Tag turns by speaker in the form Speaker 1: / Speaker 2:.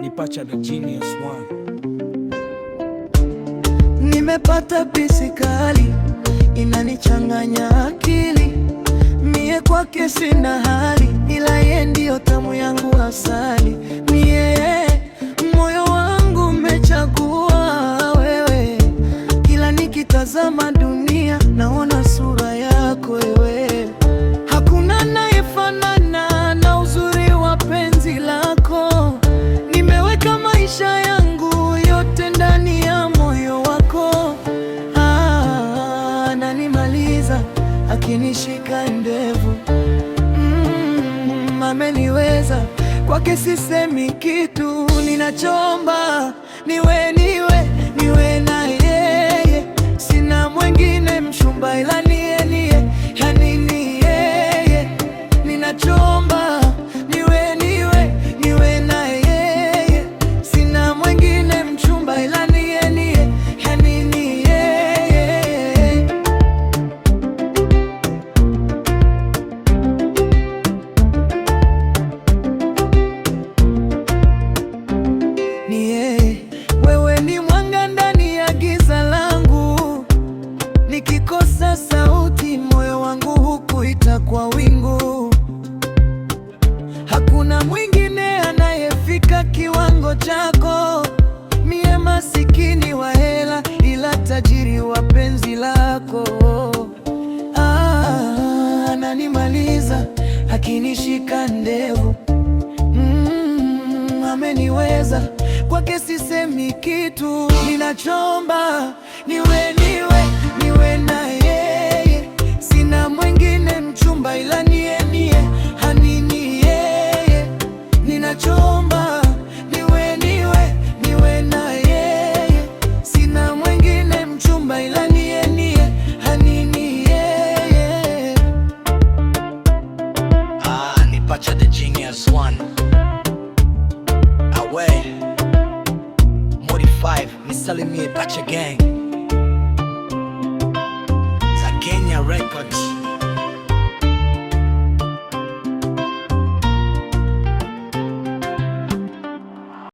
Speaker 1: Ni Pacha the Genius One.
Speaker 2: Nimepata pisi kali, inanichanganya akili. Mie kwake sina hali, ila yeye ndio tamu yangu asali. Mie moyo wangu umechagua wewe, kila nikitazama dunia naona sura yako wewe. Hakuna anayefanana na uzuri wa penzi lako. Nimeweka maisha yangu yote ndani ya moyo wako. Ananimaliza akinishika ndevu. Ameniweza, kwake sisemi kitu. Ninachoomba niwe na yeye, sina mwingine mchumba ila niye, yani ni yeye. Ninachoomba niwe na yeye, sina mwingine mchumba ila niye, yani ni yeye. Ni yeye. Wewe ni mwanga ndani ya giza langu, nikikosa sauti moyo wangu hukuita kwa wingu. Hakuna mwingine anayefika kiwango chako. Mie masikini wa hela, ila tajiri wa penzi lako. Ananimaliza akinishika ndevu. Ameniweza, kwake sisemi kitu. Ninachoomba niwe na yeye, sina mwingine mchumba ila niye, hani ni yeye. Ninachoomba niwe na yeye, sina mwingine mchumba ila niye, hani ni yeye.
Speaker 3: Ni Pacha the Genius One. Modi 5 nisalimie Pacha Gang za Kenya Records.